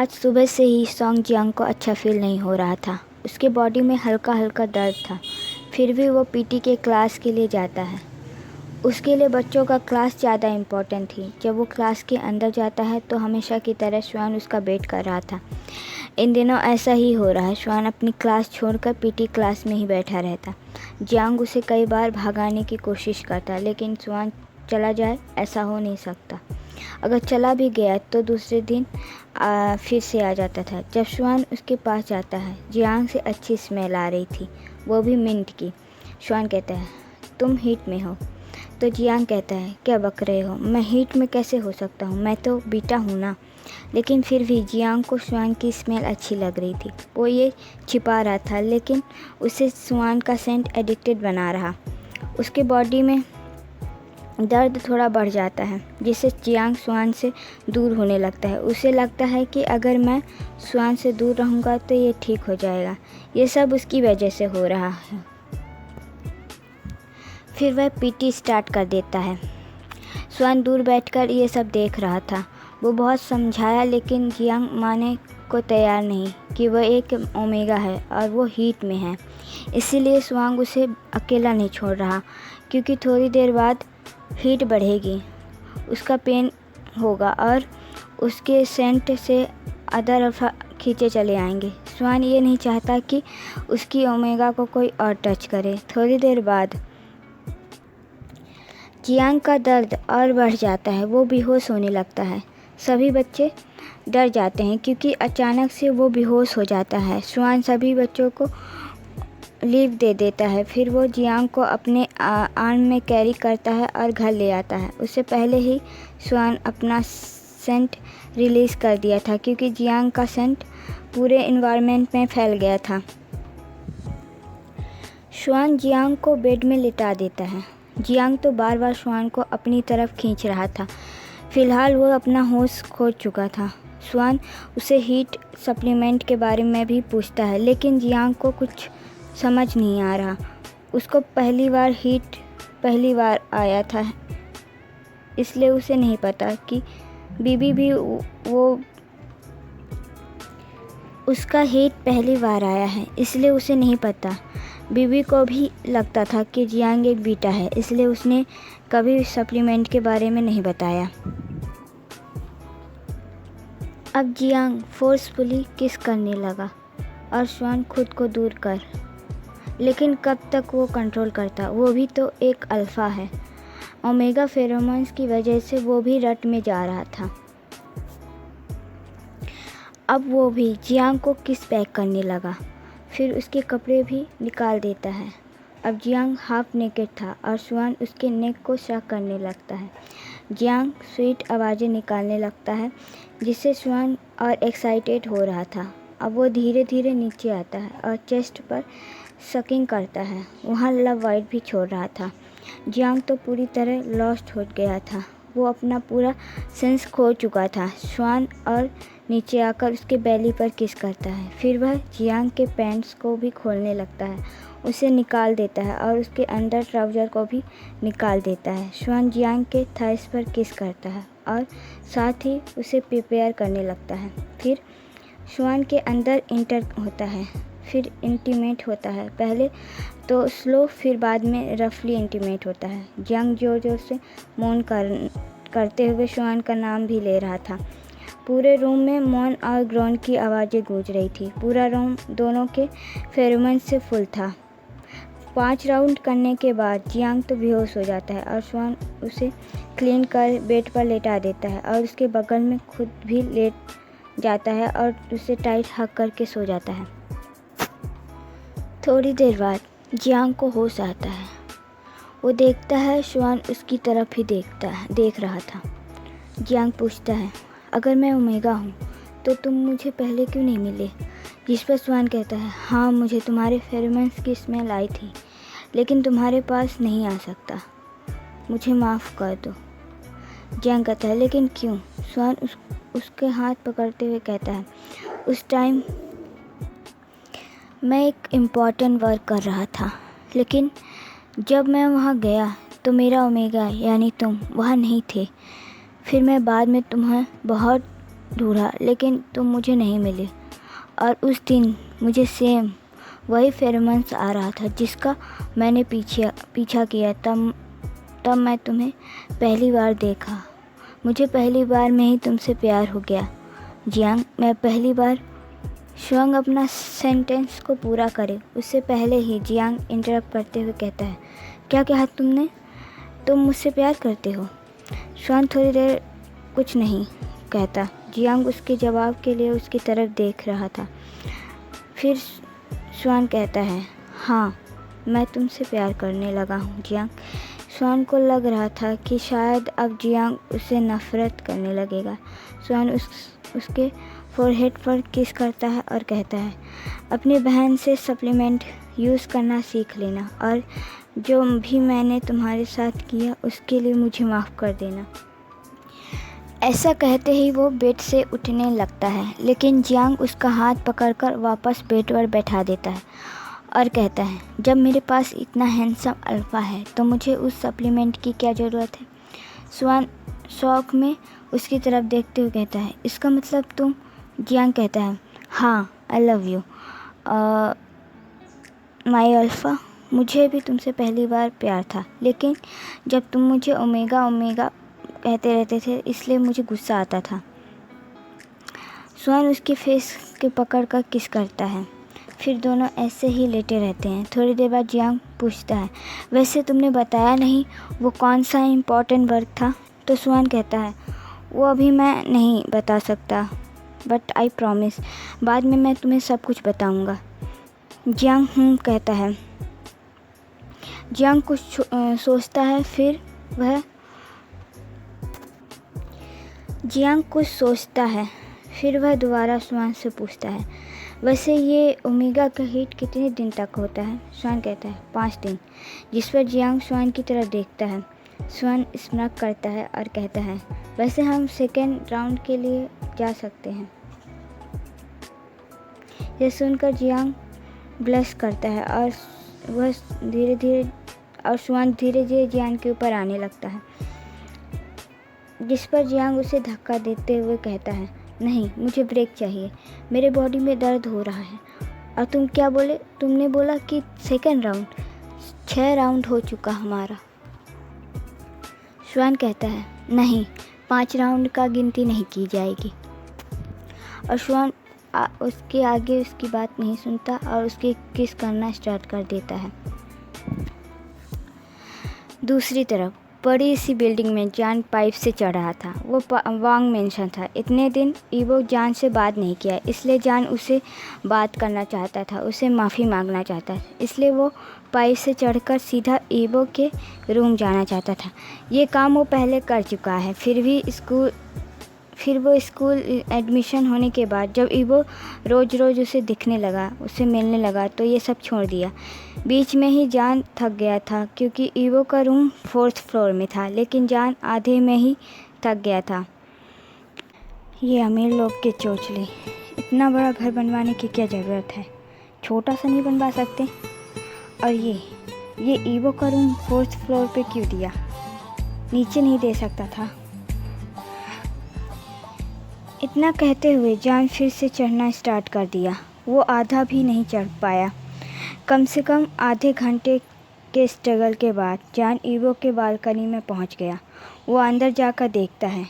आज सुबह से ही सोंग जियांग को अच्छा फील नहीं हो रहा था। उसके बॉडी में हल्का हल्का दर्द था। फिर भी वो पीटी के क्लास के लिए जाता है। उसके लिए बच्चों का क्लास ज़्यादा इम्पोर्टेंट थी। जब वो क्लास के अंदर जाता है तो हमेशा की तरह श्वान उसका वेट कर रहा था। इन दिनों ऐसा ही हो रहा है। श्वान अपनी क्लास छोड़कर पीटी क्लास में ही बैठा रहता। जियांग उसे कई बार भगाने की कोशिश करता, लेकिन श्वान चला जाए ऐसा हो नहीं सकता। अगर चला भी गया तो दूसरे दिन फिर से आ जाता था। जब श्वान उसके पास जाता है, जियांग से अच्छी स्मेल आ रही थी, वो भी मिंट की। श्वान कहता है, तुम हीट में हो। तो जियांग कहता है, क्या बक रहे हो, मैं हीट में कैसे हो सकता हूँ, मैं तो बीटा हूँ ना। लेकिन फिर भी जियांग को श्वान की स्मेल अच्छी लग रही थी। वो ये छिपा रहा था, लेकिन उसे श्वान का सेंट एडिक्टेड बना रहा। उसके बॉडी में दर्द थोड़ा बढ़ जाता है, जिससे जियांग श्वान से दूर होने लगता है। उसे लगता है कि अगर मैं श्वान से दूर रहूँगा तो ये ठीक हो जाएगा। ये सब उसकी वजह से हो रहा है। फिर वह पीटी स्टार्ट कर देता है। श्वान दूर बैठकर ये सब देख रहा था। वो बहुत समझाया, लेकिन जियांग मानने को तैयार नहीं कि वह एक ओमेगा है और वो हीट में है। इसीलिए श्वान उसे अकेला नहीं छोड़ रहा, क्योंकि थोड़ी देर बाद हीट बढ़ेगी, उसका पेन होगा और उसके सेंट से अदर खींचे चले आएंगे। श्वान ये नहीं चाहता कि उसकी ओमेगा को कोई और टच करे। थोड़ी देर बाद जियांग का दर्द और बढ़ जाता है। वो बेहोश होने लगता है। सभी बच्चे डर जाते हैं क्योंकि अचानक से वो बेहोश हो जाता है। श्वान सभी बच्चों को लीव दे देता है। फिर वो जियांग को अपने आर्म में कैरी करता है और घर ले आता है। उससे पहले ही श्वान अपना सेंट रिलीज़ कर दिया था, क्योंकि जियांग का सेंट पूरे इन्वायरमेंट में फैल गया था। श्वान जियांग को बेड में लिटा देता है। जियांग तो बार बार श्वान को अपनी तरफ खींच रहा था। फिलहाल वो अपना होश खो चुका था। श्वान उसे हीट सप्लीमेंट के बारे में भी पूछता है, लेकिन जियांग को कुछ समझ नहीं आ रहा। उसको पहली बार आया था, इसलिए उसे नहीं पता कि बीबी भी वो उसका हीट पहली बार आया है, इसलिए उसे नहीं पता। बीबी को भी लगता था कि जियांग एक बीटा है, इसलिए उसने कभी सप्लीमेंट के बारे में नहीं बताया। अब जियांग फोर्सफुली किस करने लगा और श्वान खुद को दूर कर, लेकिन कब तक वो कंट्रोल करता। वो भी तो एक अल्फ़ा है। ओमेगा फेरोमोन्स की वजह से वो भी रट में जा रहा था। अब वो भी जियांग को किस पैक करने लगा, फिर उसके कपड़े भी निकाल देता है। अब जियांग हाफ नेकेड था और श्वान उसके नेक को शक करने लगता है। जियांग स्वीट आवाज़ें निकालने लगता है, जिससे श्वान और एक्साइटेड हो रहा था। अब वो धीरे धीरे नीचे आता है और चेस्ट पर सकिंग करता है। वहाँ लव वाइट भी छोड़ रहा था। जियांग तो पूरी तरह लॉस्ट हो गया था। वो अपना पूरा सेंस खो चुका था। श्वान और नीचे आकर उसके बेली पर किस करता है। फिर वह जियांग के पैंट्स को भी खोलने लगता है, उसे निकाल देता है और उसके अंदर ट्राउज़र को भी निकाल देता है। श्वान जियांग के थाइस पर किस करता है और साथ ही उसे प्रिपेयर करने लगता है। फिर श्वान के अंदर इंटर होता है, फिर इंटीमेट होता है। पहले तो स्लो, फिर बाद में रफली इंटीमेट होता है। जियांग जोर जोर से मौन करते हुए श्वान का नाम भी ले रहा था। पूरे रूम में मौन और ग्रोन की आवाज़ें गूंज रही थी। पूरा रूम दोनों के फेरोमोन से फुल था। 5 राउंड करने के बाद जियांग तो बेहोश हो जाता है और श्वान उसे क्लीन कर बेड पर लेटा देता है और उसके बगल में खुद भी लेट जाता है और उसे टाइट हग करके सो जाता है। थोड़ी देर बाद जियांग को होश आता है। वो देखता है श्वान उसकी तरफ ही देख रहा था। जियांग पूछता है, अगर मैं ओमेगा हूँ तो तुम मुझे पहले क्यों नहीं मिले। जिस पर श्वान कहता है, हाँ मुझे तुम्हारे फेरोमोन्स की स्मेल आई थी, लेकिन तुम्हारे पास नहीं आ सकता, मुझे माफ़ कर दो। जियांग कहता है, लेकिन क्यों। श्वान उसके हाथ पकड़ते हुए कहता है, उस टाइम मैं एक इम्पॉर्टेंट वर्क कर रहा था, लेकिन जब मैं वहाँ गया तो मेरा ओमेगा यानी तुम वहाँ नहीं थे। फिर मैं बाद में तुम्हें बहुत ढूंढा लेकिन तुम मुझे नहीं मिले। और उस दिन मुझे सेम वही फेरोमोन्स आ रहा था जिसका मैंने पीछा किया। तब मैं तुम्हें पहली बार देखा। मुझे पहली बार में ही तुमसे प्यार हो गया जियांग। मैं पहली बार। शुआंग अपना सेंटेंस को पूरा करे उससे पहले ही जियांग इंटरप्ट करते हुए कहता है, क्या कहा तुमने? तुम मुझसे प्यार करते हो? शुआंग थोड़ी देर कुछ नहीं कहता। जियांग उसके जवाब के लिए उसकी तरफ देख रहा था। फिर शुआंग कहता है, हाँ, मैं तुमसे प्यार करने लगा हूँ जियांग। शुआंग को लग रहा था कि शायद अब जियांग उसे नफरत करने लगेगा। शुआंग उसके फोरहेड पर किस करता है और कहता है, अपनी बहन से सप्लीमेंट यूज़ करना सीख लेना और जो भी मैंने तुम्हारे साथ किया उसके लिए मुझे माफ़ कर देना। ऐसा कहते ही वो बेड से उठने लगता है, लेकिन जियांग उसका हाथ पकड़कर वापस बेड पर बैठा देता है और कहता है, जब मेरे पास इतना हैंडसम अल्फ़ा है तो मुझे उस सप्लीमेंट की क्या ज़रूरत है? शुआंग शौक में उसकी तरफ देखते हुए कहता है, इसका मतलब तुम? जियांग कहता है, हाँ, I love you my alpha. मुझे भी तुमसे पहली बार प्यार था, लेकिन जब तुम मुझे ओमेगा ओमेगा कहते रहते थे इसलिए मुझे गुस्सा आता था। शुआंग उसकी फेस के पकड़ कर किस करता है। फिर दोनों ऐसे ही लेटे रहते हैं। थोड़ी देर बाद जियांग पूछता है, वैसे तुमने बताया नहीं वो कौन सा इम्पोर्टेंट वर्क था? तो शुआंग कहता है, वो अभी मैं नहीं बता सकता, बट आई प्रॉमिस बाद में मैं तुम्हें सब कुछ बताऊंगा। जियांग कहता है। जियांग कुछ सोचता है फिर वह दोबारा शुआंग से पूछता है, वैसे ये ओमेगा का हीट कितने दिन तक होता है? शुआंग कहता है, 5 दिन। जिस पर जियांग शुआंग की तरफ देखता है। शुआंग स्माइल करता है और कहता है, वैसे हम सेकेंड राउंड के लिए जा सकते हैं। यह सुनकर जियांग ब्लश करता है और शुआंग धीरे धीरे जियांग के ऊपर आने लगता है, जिस पर जियांग उसे धक्का देते हुए कहता है, नहीं, मुझे ब्रेक चाहिए, मेरे बॉडी में दर्द हो रहा है। और तुम क्या बोले? तुमने बोला कि सेकेंड राउंड? 6 राउंड हो चुका हमारा। शुआंग कहता है, नहीं, 5 राउंड का गिनती नहीं की जाएगी। और शुआंग उसके आगे उसकी बात नहीं सुनता और उसके किस करना स्टार्ट कर देता है। दूसरी तरफ बड़ी सी बिल्डिंग में जान पाइप से चढ़ रहा था। वो वांग मेंशन था। इतने दिन ईवो जान से बात नहीं किया, इसलिए जान उसे बात करना चाहता था, उसे माफ़ी मांगना चाहता था। इसलिए वो पाइप से चढ़कर सीधा ईवो के रूम जाना चाहता था। ये काम वो पहले कर चुका है। फिर वो स्कूल एडमिशन होने के बाद जब ईवो रोज़ उसे दिखने लगा, उससे मिलने लगा, तो ये सब छोड़ दिया। बीच में ही जान थक गया था क्योंकि ईवो का रूम 4th फ्लोर में था, लेकिन जान आधे में ही थक गया था। ये अमीर लोग के चोचले, इतना बड़ा घर बनवाने की क्या ज़रूरत है? छोटा सा नहीं बनवा सकते? और ये ईवो का रूम 4th फ्लोर पे क्यों दिया? नीचे नहीं दे सकता था? इतना कहते हुए जान फिर से चढ़ना स्टार्ट कर दिया। वो आधा भी नहीं चढ़ पाया। कम से कम आधे घंटे के स्ट्रगल के बाद जान ईवो के बालकनी में पहुंच गया। वो अंदर जाकर देखता है,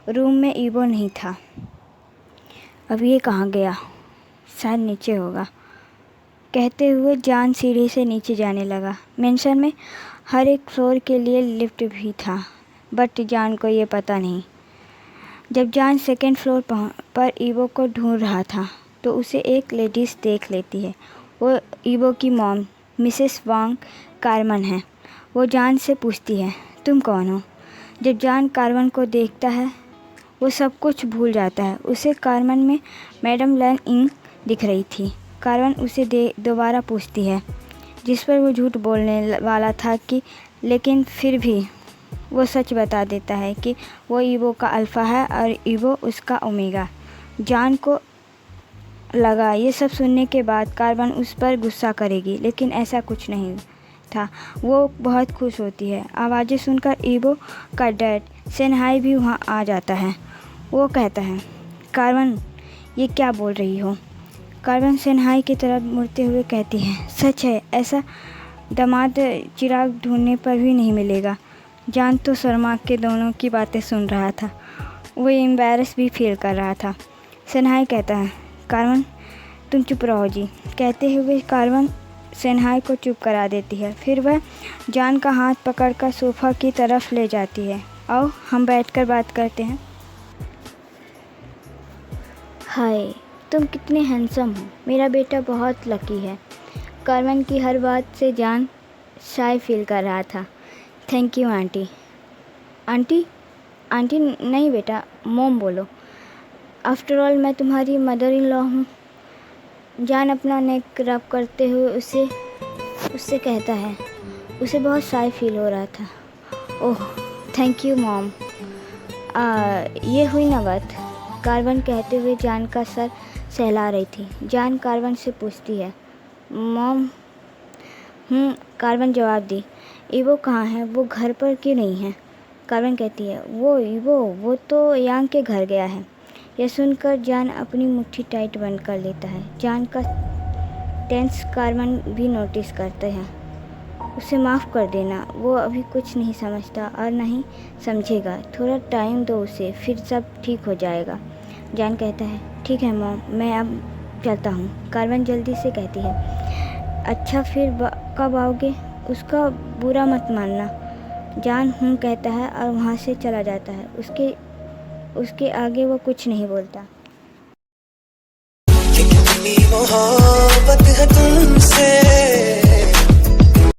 रूम में ईवो नहीं था। अब ये कहाँ गया? शायद नीचे होगा। कहते हुए जान सीढ़ी से नीचे जाने लगा। मेंशन में हर एक फ्लोर के लिए लिफ्ट भी था, बट जान को ये पता नहीं। जब जान सेकेंड फ्लोर पर ईवो को ढूंढ रहा था तो उसे एक लेडीज़ देख लेती है। वो ईवो की मॉम मिसेस वांग कार्मन है। वो जान से पूछती है, तुम कौन हो? जब जान कार्मन को देखता है वो सब कुछ भूल जाता है। उसे कार्मन में मैडम लन इंग दिख रही थी। कार्मन उसे दोबारा पूछती है, जिस पर वो झूठ बोलने वाला था लेकिन फिर भी वो सच बता देता है कि वो ईवो का अल्फ़ा है और ईवो उसका ओमेगा। जान को लगा ये सब सुनने के बाद कार्बन उस पर गुस्सा करेगी, लेकिन ऐसा कुछ नहीं था। वो बहुत खुश होती है। आवाज़ें सुनकर ईवो का डैड सेनहाई भी वहाँ आ जाता है। वो कहता है, कार्बन, ये क्या बोल रही हो? कार्बन शहनाई की तरफ मुड़ते हुए कहती है, सच है, ऐसा दामाद चिराग ढूंढने पर भी नहीं मिलेगा। जान तो शर्मा के दोनों की बातें सुन रहा था। वो एम्बैरस भी फील कर रहा था। शहनाई कहता है, कार्बन तुम चुप रहो जी। कहते हुए कार्बन शहनाई को चुप करा देती है। फिर वह जान का हाथ पकड़कर सोफ़ा की तरफ ले जाती है। आओ हम बैठकर बात करते हैं। हाय, तुम कितने हैंडसम हो। मेरा बेटा बहुत लकी है। कार्बन की हर बात से जान शाय फील कर रहा था। Thank you aunty. Aunty? Aunty नहीं बेटा, मॉम बोलो। आफ्टर ऑल मैं तुम्हारी मदर इन लॉ हूँ। जान अपना नेक रब करते हुए उससे कहता है। उसे बहुत शाय फील हो रहा था। Oh thank you mom. ये हुई ना बात, कार्बन कहते हुए जान का सर सहला रही थी। जान कार्बन से पूछती है, मॉम? कार्बन जवाब दी। ईवो कहाँ है? वो घर पर क्यों नहीं है? कार्बन कहती है, वो तो यांग के घर गया है। यह सुनकर जान अपनी मुट्ठी टाइट बंद कर लेता है। जान का टेंस कार्बन भी नोटिस करते हैं। उसे माफ़ कर देना, वो अभी कुछ नहीं समझता और नहीं समझेगा। थोड़ा टाइम दो उसे, फिर सब ठीक हो जाएगा। जान कहता है, ठीक है मॉम, मैं अब चलता हूँ। कार्बन जल्दी से कहती है, अच्छा फिर कब आओगे? उसका बुरा मत मानना। जान कहता है और वहाँ से चला जाता है। उसके आगे वो कुछ नहीं बोलता। कितनी मोहब्बत है तुमसे।